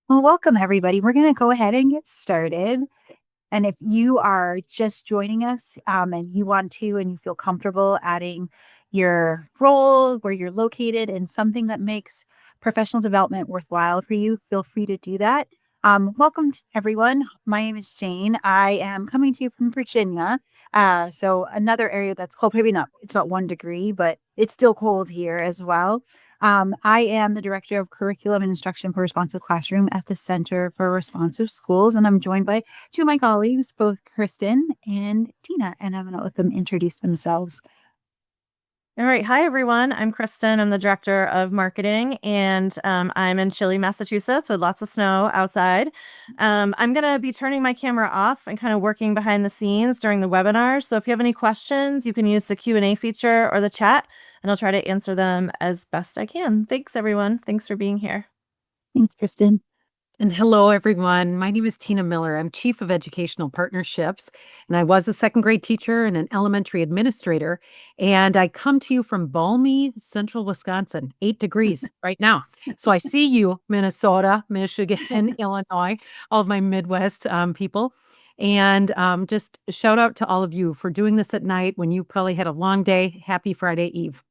Well, welcome everybody. We're going to go ahead and get started. And if you are just joining us and you want to and you feel comfortable adding your role, where you're located, and something that makes professional development worthwhile for you, feel free to do that. Welcome to everyone. My name is Jane. I am coming to you from Virginia. So another area that's cold, maybe not, it's not 1 degree, but it's still cold here as well. I am the Director of Curriculum and Instruction for Responsive Classroom at the Center for Responsive Schools, and I'm joined by two of my colleagues, both Kristen and Tina, and I'm going to let them introduce themselves. All right. Hi, everyone. I'm Kristen. I'm the director of marketing, and I'm in Chile, Massachusetts, with lots of snow outside. I'm going to be turning my camera off and kind of working behind the scenes during the webinar. So if you have any questions, you can use the Q&A feature or the chat, and I'll try to answer them as best I can. Thanks, everyone. Thanks for being here. Thanks, Kristen. And hello, everyone. My name is Tina Miller. I'm Chief of Educational Partnerships, and I was a second grade teacher and an elementary administrator. And I come to you from balmy central Wisconsin, 8 degrees right now. So I see you, Minnesota, Michigan, Illinois, all of my Midwest people. And just shout out to all of you for doing this at night when you probably had a long day. Happy Friday Eve.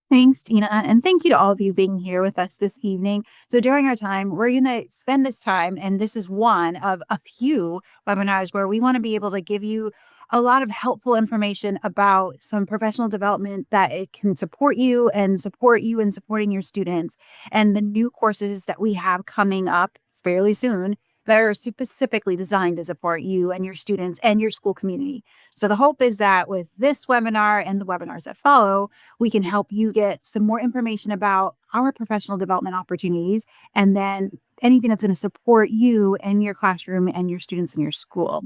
Thanks, Tina. And thank you to all of you being here with us this evening. So during our time, we're going to spend this time, and this is one of a few webinars where we want to be able to give you a lot of helpful information about some professional development that it can support you in supporting your students and the new courses that we have coming up fairly soon that are specifically designed to support you and your students and your school community. So the hope is that with this webinar and the webinars that follow, we can help you get some more information about our professional development opportunities and then anything that's going to support you and your classroom and your students in your school.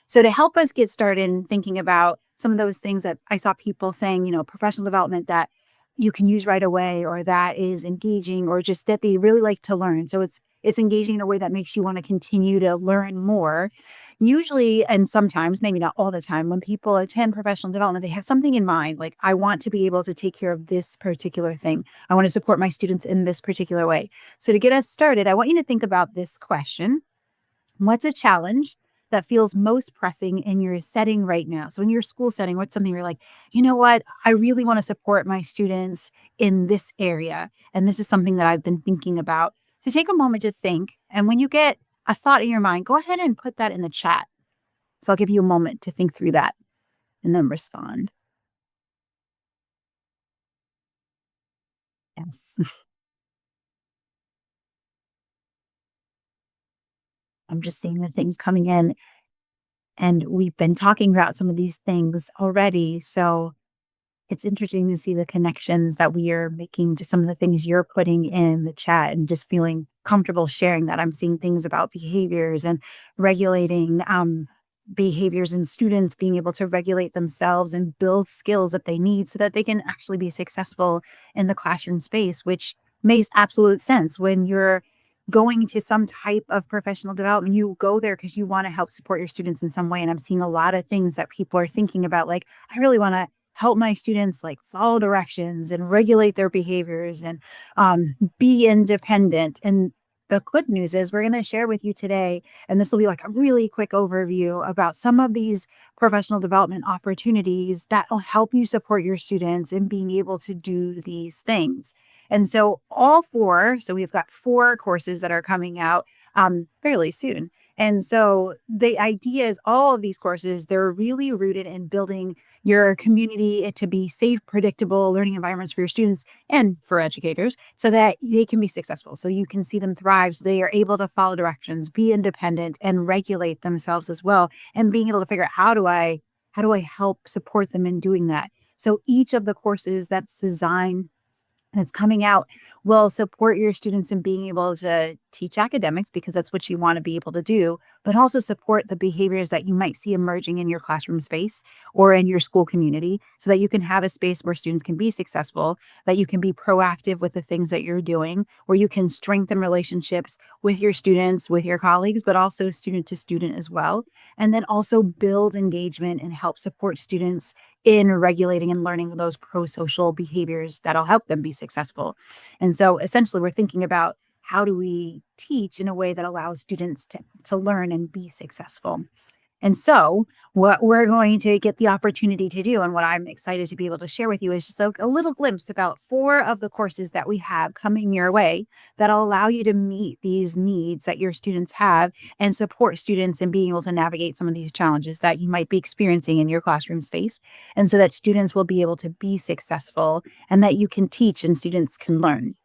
So to help us get started in thinking about some of those things that I saw people saying, professional development that you can use right away or that is engaging or just that they really like to learn. So it's engaging in a way that makes you want to continue to learn more. Usually, and sometimes, maybe not all the time, when people attend professional development, they have something in mind, like, I want to be able to take care of this particular thing. I want to support my students in this particular way. So to get us started, I want you to think about this question. What's a challenge that feels most pressing in your setting right now? So in your school setting, what's something you're like, you know what? I really want to support my students in this area. And this is something that I've been thinking about. So take a moment to think. And when you get a thought in your mind, go ahead and put that in the chat. So I'll give you a moment to think through that and then respond. Yes. I'm just seeing the things coming in. And we've been talking about some of these things already. So it's interesting to see the connections that we are making to some of the things you're putting in the chat and just feeling comfortable sharing that. I'm seeing things about behaviors and regulating behaviors and students being able to regulate themselves and build skills that they need so that they can actually be successful in the classroom space, which makes absolute sense when you're going to some type of professional development. You go there because you want to help support your students in some way. And I'm seeing a lot of things that people are thinking about, like, I really want to help my students like follow directions and regulate their behaviors and be independent. And the good news is we're going to share with you today, and this will be like a really quick overview about some of these professional development opportunities that will help you support your students in being able to do these things. And so so we've got 4 courses that are coming out fairly soon. And so the idea is all of these courses, they're really rooted in building your community to be safe, predictable learning environments for your students and for educators so that they can be successful. So you can see them thrive. So they are able to follow directions, be independent, and regulate themselves as well. And being able to figure out how do I help support them in doing that? So each of the courses that's designed and it's coming out will support your students in being able to teach academics because that's what you want to be able to do, but also support the behaviors that you might see emerging in your classroom space or in your school community so that you can have a space where students can be successful, that you can be proactive with the things that you're doing, where you can strengthen relationships with your students, with your colleagues, but also student to student as well. And then also build engagement and help support students in regulating and learning those pro-social behaviors that'll help them be successful. And so essentially we're thinking about how do we teach in a way that allows students to learn and be successful. And so, what we're going to get the opportunity to do, and what I'm excited to be able to share with you, is just a little glimpse about 4 of the courses that we have coming your way that'll allow you to meet these needs that your students have and support students in being able to navigate some of these challenges that you might be experiencing in your classroom space. And so that students will be able to be successful and that you can teach and students can learn.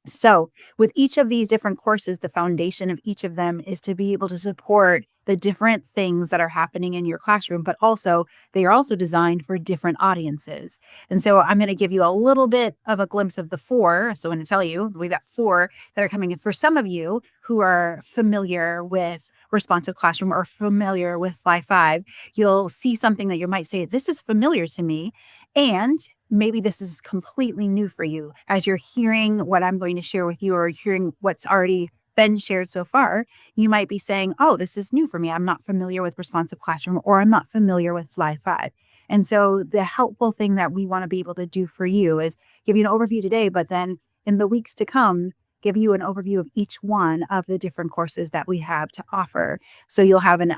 So, with each of these different courses, the foundation of each of them is to be able to support the different things that are happening in your classroom, but also they are also designed for different audiences. And so, I'm going to give you a little bit of a glimpse of the 4. So, I'm going to tell you we've got 4 that are coming in. For some of you who are familiar with responsive classroom or familiar with Fly 5, you'll see something that you might say, this is familiar to me. And maybe this is completely new for you as you're hearing what I'm going to share with you or hearing what's already been shared so far. You might be saying, oh, this is new for me. I'm not familiar with responsive classroom or I'm not familiar with Fly 5. And so the helpful thing that we want to be able to do for you is give you an overview today, but then in the weeks to come, give you an overview of each one of the different courses that we have to offer. So you'll have an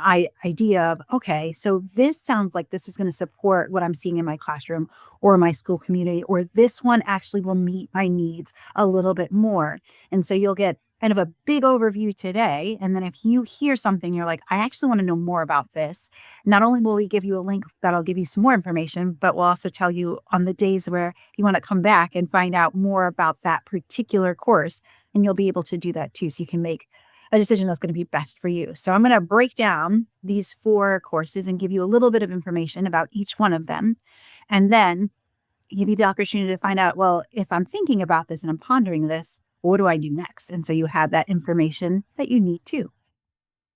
idea of, okay, so this sounds like this is going to support what I'm seeing in my classroom or my school community, or this one actually will meet my needs a little bit more. And so you'll get kind of a big overview today. And then if you hear something, you're like, I actually want to know more about this. Not only will we give you a link that'll give you some more information, but we'll also tell you on the days where you want to come back and find out more about that particular course. And you'll be able to do that too. So you can make a decision that's going to be best for you. So I'm going to break down these 4 courses and give you a little bit of information about each one of them. And then you need the opportunity to find out, well, if I'm thinking about this and I'm pondering this, what do I do next? And so you have that information that you need too.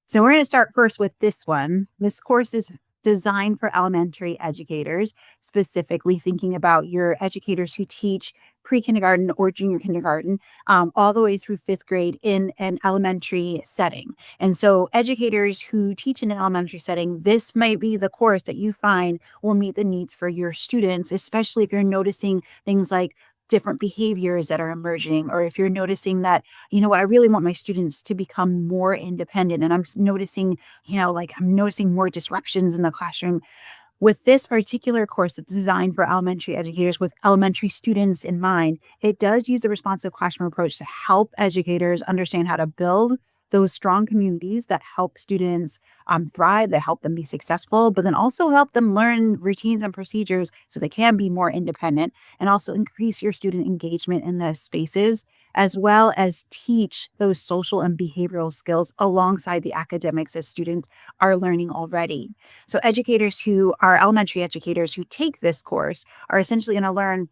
So we're going to start first with this one. This course is designed for elementary educators, specifically thinking about your educators who teach pre-kindergarten or junior kindergarten, all the way through 5th grade in an elementary setting. And so educators who teach in an elementary setting, this might be the course that you find will meet the needs for your students, especially if you're noticing things like different behaviors that are emerging, or if you're noticing that, you know what, I really want my students to become more independent. And I'm noticing, like I'm noticing more disruptions in the classroom. With this particular course, it's designed for elementary educators with elementary students in mind. It does use a responsive classroom approach to help educators understand how to build those strong communities that help students thrive, that help them be successful, but then also help them learn routines and procedures so they can be more independent, and also increase your student engagement in those spaces, as well as teach those social and behavioral skills alongside the academics as students are learning already. So educators who are elementary educators who take this course are essentially going to learn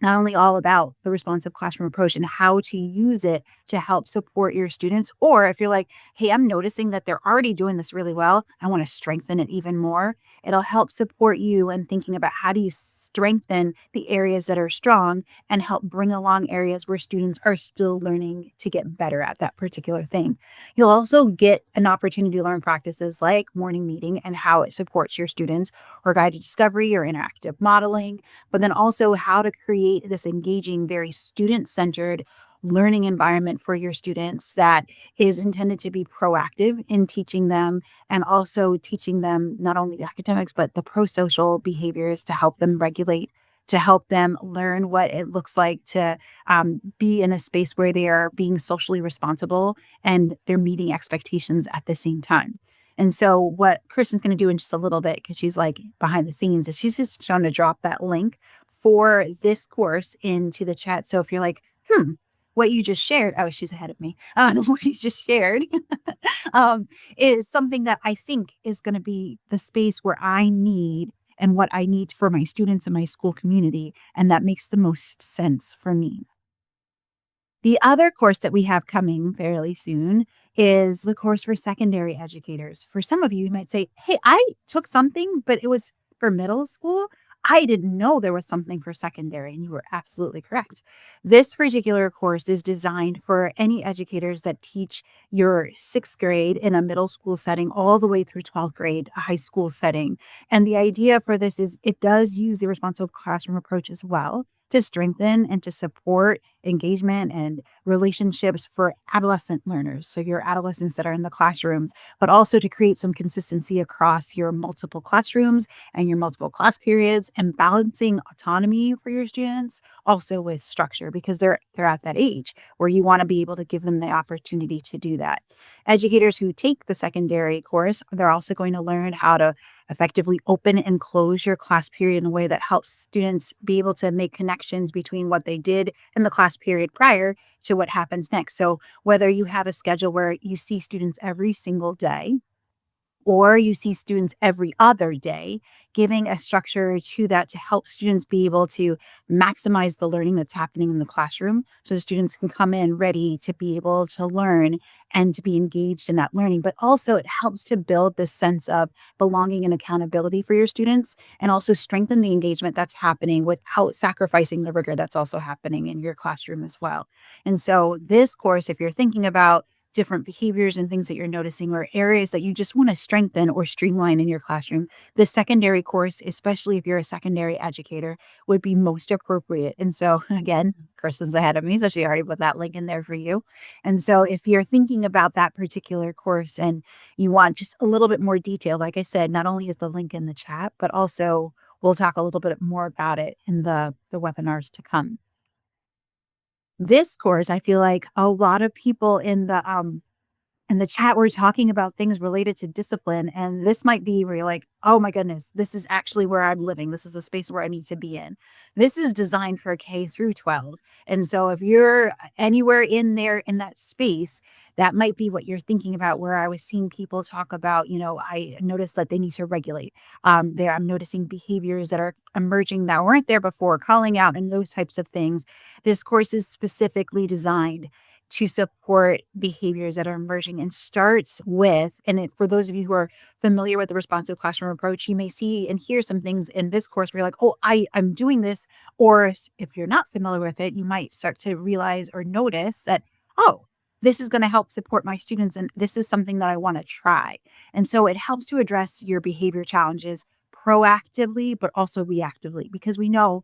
not only all about the responsive classroom approach and how to use it to help support your students, or if you're like, hey, I'm noticing that they're already doing this really well, I want to strengthen it even more. It'll help support you in thinking about how do you strengthen the areas that are strong and help bring along areas where students are still learning to get better at that particular thing. You'll also get an opportunity to learn practices like morning meeting and how it supports your students, or guided discovery or interactive modeling, but then also how to create this engaging, very student-centered learning environment for your students that is intended to be proactive in teaching them, and also teaching them not only the academics, but the pro-social behaviors to help them regulate, to help them learn what it looks like to be in a space where they are being socially responsible and they're meeting expectations at the same time. And so what Kristen's going to do in just a little bit, because she's like behind the scenes, is she's just trying to drop that link for this course into the chat. So if you're like, what you just shared, oh, she's ahead of me. What you just shared is something that I think is going to be the space where I need and what I need for my students and my school community. And that makes the most sense for me. The other course that we have coming fairly soon is the course for secondary educators. For some of you, you might say, hey, I took something, but it was for middle school. I didn't know there was something for secondary, and you were absolutely correct. This particular course is designed for any educators that teach your 6th grade in a middle school setting all the way through 12th grade, a high school setting. And the idea for this is it does use the responsive classroom approach as well to strengthen and to support engagement and relationships for adolescent learners. So your adolescents that are in the classrooms, but also to create some consistency across your multiple classrooms and your multiple class periods and balancing autonomy for your students also with structure because they're at that age where you want to be able to give them the opportunity to do that. Educators who take the secondary course, they're also going to learn how to effectively open and close your class period in a way that helps students be able to make connections between what they did in the class period prior to what happens next. So whether you have a schedule where you see students every single day, or you see students every other day, giving a structure to that to help students be able to maximize the learning that's happening in the classroom so the students can come in ready to be able to learn and to be engaged in that learning. But also, it helps to build this sense of belonging and accountability for your students and also strengthen the engagement that's happening without sacrificing the rigor that's also happening in your classroom as well. And so, this course, if you're thinking about different behaviors and things that you're noticing or areas that you just want to strengthen or streamline in your classroom, the secondary course, especially if you're a secondary educator, would be most appropriate. And so, again, Kristen's ahead of me, so she already put that link in there for you. And so, if you're thinking about that particular course and you want just a little bit more detail, like I said, not only is the link in the chat, but also we'll talk a little bit more about it in the webinars to come. This course, I feel like a lot of people in the chat were talking about things related to discipline, and this might be where you're like, "Oh my goodness, this is actually where I'm living. This is the space where I need to be in." This is designed for K through 12. And so if you're anywhere in there in that space, that might be what you're thinking about where I was seeing people talk about, I noticed that they need to regulate. There I'm noticing behaviors that are emerging that weren't there before, calling out and those types of things. This course is specifically designed to support behaviors that are emerging and starts with, for those of you who are familiar with the responsive classroom approach, you may see and hear some things in this course where you're like, oh, I'm doing this. Or if you're not familiar with it, you might start to realize or notice that, oh, this is going to help support my students. And this is something that I want to try. And so it helps to address your behavior challenges proactively, but also reactively, because we know,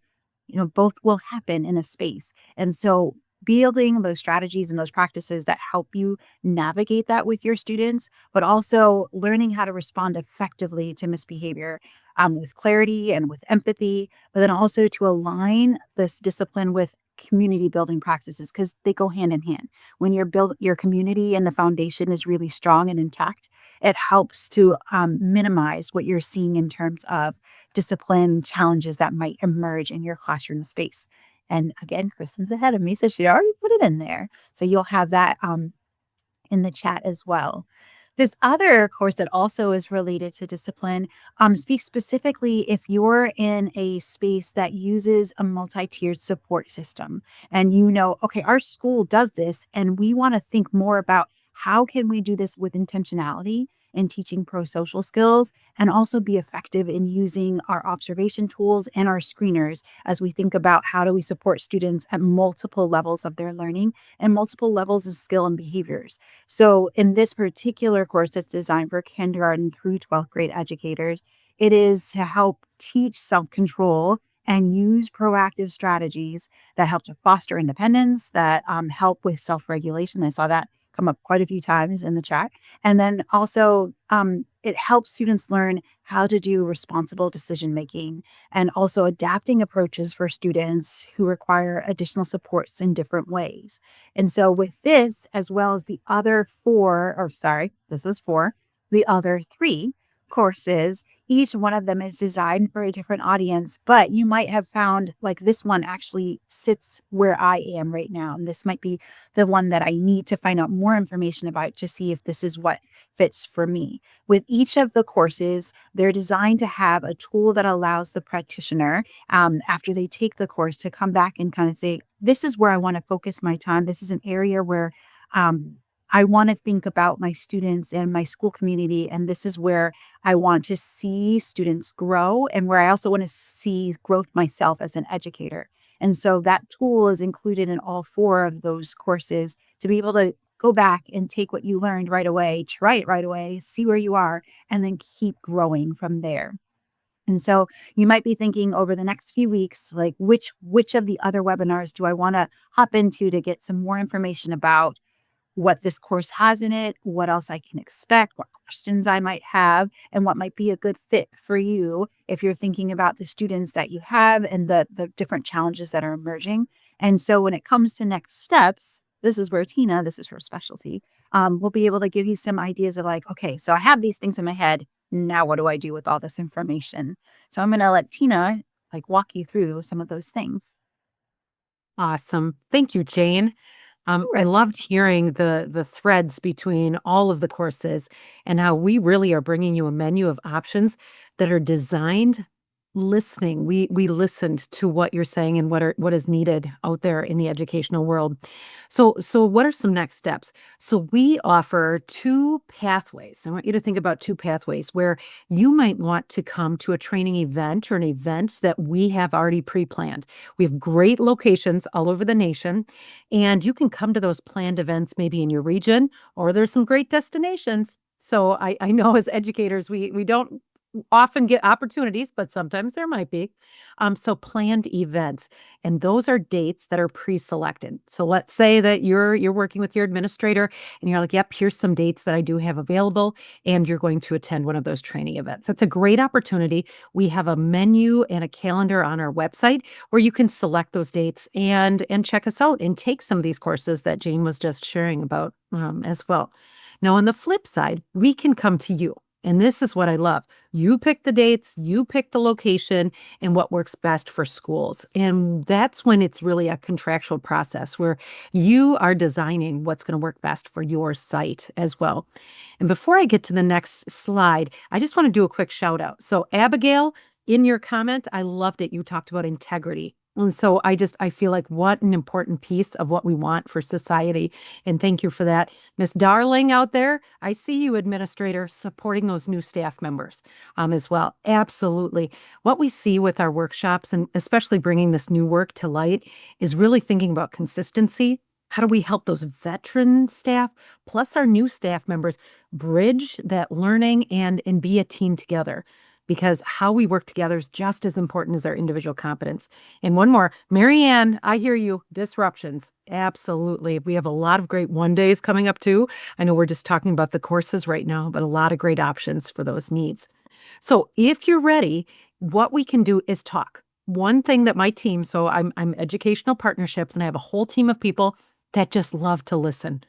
both will happen in a space. And so building those strategies and those practices that help you navigate that with your students, but also learning how to respond effectively to misbehavior with clarity and with empathy, but then also to align this discipline with community building practices because they go hand in hand. When your community and the foundation is really strong and intact, it helps to minimize what you're seeing in terms of discipline challenges that might emerge in your classroom space. And again, Kristen's ahead of me, so she already put it in there. So you'll have that in the chat as well. This other course that also is related to discipline speaks specifically if you're in a space that uses a multi-tiered support system and okay, our school does this and we want to think more about how can we do this with intentionality in teaching pro-social skills and also be effective in using our observation tools and our screeners as we think about how do we support students at multiple levels of their learning and multiple levels of skill and behaviors. So in this particular course that's designed for kindergarten through 12th grade educators, it is to help teach self-control and use proactive strategies that help to foster independence, that help with self-regulation. I saw that come up quite a few times in the chat. And then also it helps students learn how to do responsible decision making and also adapting approaches for students who require additional supports in different ways. And so with this, as well as the other the other three courses, each one of them is designed for a different audience, but you might have found like this one actually sits where I am right now. And this might be the one that I need to find out more information about to see if this is what fits for me. With each of the courses, they're designed to have a tool that allows the practitioner, after they take the course, to come back and kind of say, this is where I want to focus my time. This is an area where I want to think about my students and my school community. And this is where I want to see students grow and where I also want to see growth myself as an educator. And so that tool is included in all four of those courses to be able to go back and take what you learned right away, try it right away, see where you are, and then keep growing from there. And so you might be thinking over the next few weeks, like which of the other webinars do I want to hop into to get some more information about what this course has in it, what else I can expect, what questions I might have, and what might be a good fit for you if you're thinking about the students that you have and the different challenges that are emerging. And so when it comes to next steps, this is where Tina, this is her specialty, will be able to give you some ideas of like, okay, so I have these things in my head. Now what do I do with all this information? So I'm going to let Tina like walk you through some of those things. Awesome. Thank you, Jane. I loved hearing the threads between all of the courses and how we really are bringing you a menu of options that are designed listening. We listened to what you're saying and what is needed out there in the educational world. So what are some next steps? So we offer two pathways. I want you to think about two pathways where you might want to come to a training event or an event that we have already pre-planned. We have great locations all over the nation, and you can come to those planned events maybe in your region, or there's some great destinations. So I know as educators, we don't often get opportunities, but sometimes there might be. So planned events, and those are dates that are pre-selected. So let's say that you're working with your administrator and you're like, yep, here's some dates that I do have available, and you're going to attend one of those training events. That's a great opportunity. We have a menu and a calendar on our website where you can select those dates and check us out and take some of these courses that Jane was just sharing about as well. Now, on the flip side, we can come to you. And this is what I love. You pick the dates, you pick the location, and what works best for schools. And that's when it's really a contractual process where you are designing what's going to work best for your site as well. And before I get to the next slide, I just want to do a quick shout out. So, Abigail, in your comment, I loved it. You talked about integrity. And so I feel like what an important piece of what we want for society. And thank you for that. Miss Darling out there, I see you, administrator, supporting those new staff members as well. Absolutely. What we see with our workshops, and especially bringing this new work to light, is really thinking about consistency. How do we help those veteran staff plus our new staff members bridge that learning and be a team together? Because how we work together is just as important as our individual competence. And one more, Marianne, I hear you. Disruptions. Absolutely. We have a lot of great one days coming up too. I know we're just talking about the courses right now, but a lot of great options for those needs. So if you're ready, what we can do is talk. One thing that my team, so I'm educational partnerships, and I have a whole team of people that just love to listen.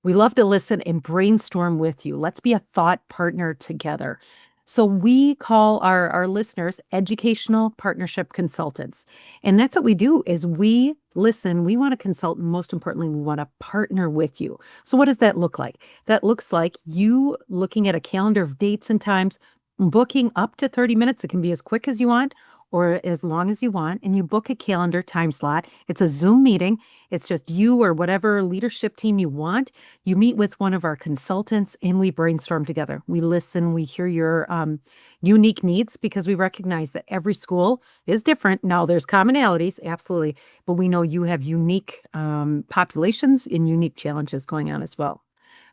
We love to listen and brainstorm with you. Let's be a thought partner together. So we call our listeners educational partnership consultants. And that's what we do is we listen, we want to consult, and most importantly, we want to partner with you. So what does that look like? That looks like you looking at a calendar of dates and times, booking up to 30 minutes. It can be as quick as you want or as long as you want, and you book a calendar time slot. It's a Zoom meeting. It's just you or whatever leadership team you want. You meet with one of our consultants and we brainstorm together. We listen, we hear your unique needs because we recognize that every school is different. Now, there's commonalities, absolutely, but we know you have unique populations and unique challenges going on as well.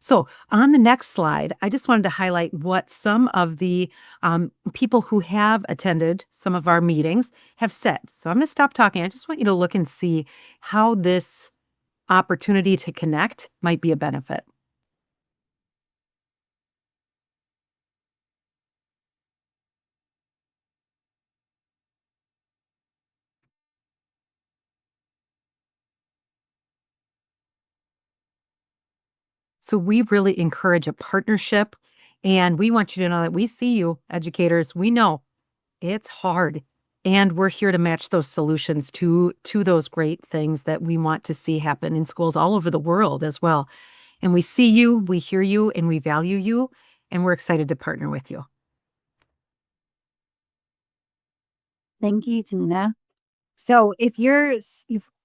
So on the next slide, I just wanted to highlight what some of the people who have attended some of our meetings have said. So I'm going to stop talking. I just want you to look and see how this opportunity to connect might be a benefit. So we really encourage a partnership, and we want you to know that we see you, educators. We know it's hard, and we're here to match those solutions to those great things that we want to see happen in schools all over the world as well. And we see you, we hear you, and we value you, and we're excited to partner with you. Thank you, Tina. So if you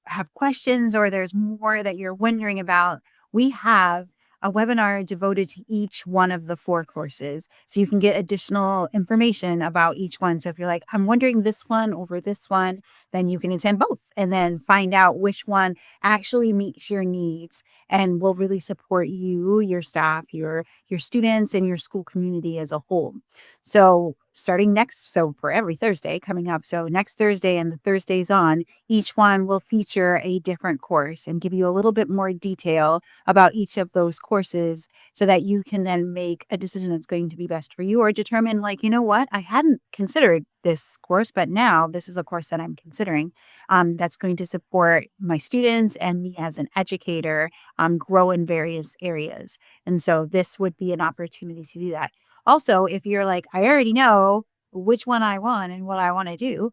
have questions or there's more that you're wondering about, we have a webinar devoted to each one of the four courses. So you can get additional information about each one. So if you're like, I'm wondering this one over this one, then you can attend both and then find out which one actually meets your needs and will really support you, your staff, your students, and your school community as a whole. So starting next, so for every Thursday coming up, so next Thursday and the Thursdays on, each one will feature a different course and give you a little bit more detail about each of those courses so that you can then make a decision that's going to be best for you or determine, like, you know what, I hadn't considered this course, but now this is a course that I'm considering that's going to support my students and me as an educator grow in various areas. And so this would be an opportunity to do that. Also, if you're like, I already know which one I want and what I want to do,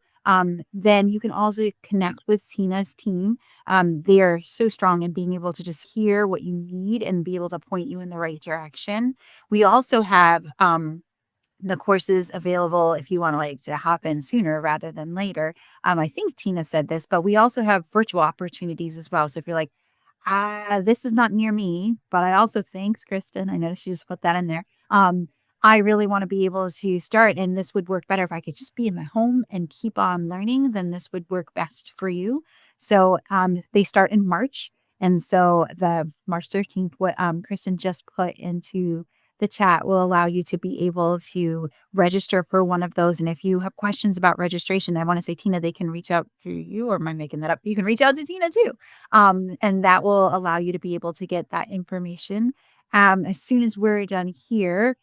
then you can also connect with Tina's team. They are so strong in being able to just hear what you need and be able to point you in the right direction. We also have the courses available if you want to like to hop in sooner rather than later. I think Tina said this, but we also have virtual opportunities as well. So if you're like, this is not near me, but I also thanks Kristen. I noticed you just put that in there. I really want to be able to start, and this would work better if I could just be in my home and keep on learning. Then this would work best for you. So they start in March, and so the March 13th, what Kristen just put into the chat will allow you to be able to register for one of those. And if you have questions about registration, I want to say, Tina, they can reach out to you, or am I making that up? You can reach out to Tina too. And that will allow you to be able to get that information. As soon as we're done here,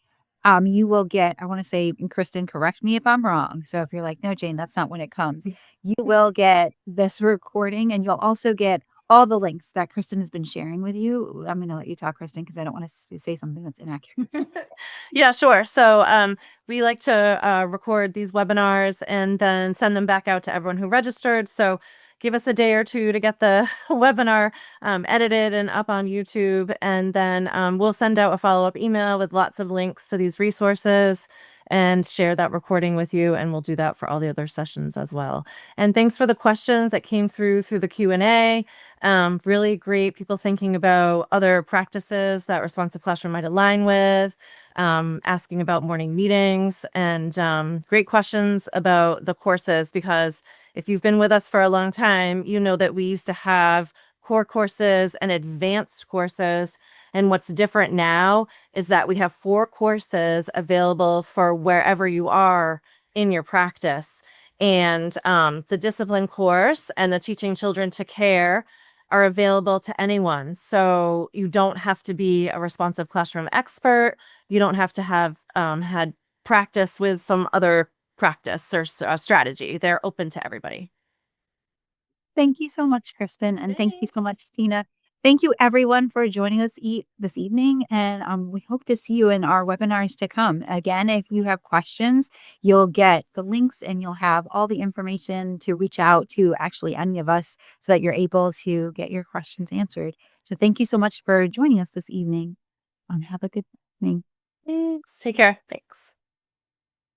you will get, I want to say, and Kristen, correct me if I'm wrong. So if you're like, no, Jane, that's not when it comes, you will get this recording and you'll also get all the links that Kristen has been sharing with you. I'm going to let you talk, Kristen, because I don't want to say something that's inaccurate. Yeah, sure. So we like to record these webinars and then send them back out to everyone who registered. So give us a day or two to get the webinar edited and up on YouTube. And then we'll send out a follow-up email with lots of links to these resources and share that recording with you. And we'll do that for all the other sessions as well. And thanks for the questions that came through the Q&A. Really great people thinking about other practices that Responsive Classroom might align with, asking about morning meetings, and great questions about the courses, because if you've been with us for a long time, you know that we used to have core courses and advanced courses. And what's different now is that we have 4 courses available for wherever you are in your practice. And the discipline course and the teaching children to care are available to anyone. So you don't have to be a responsive classroom expert. You don't have to have had practice with some other practice or strategy. They're open to everybody. Thank you so much, Kristen. And thank you so Thanks. much, Tina. Thank you, everyone, for joining us this evening. And we hope to see you in our webinars to come. Again, if you have questions, you'll get the links and you'll have all the information to reach out to actually any of us so that you're able to get your questions answered. So thank you so much for joining us this evening. Have a good evening. Thanks. Take care. Thanks.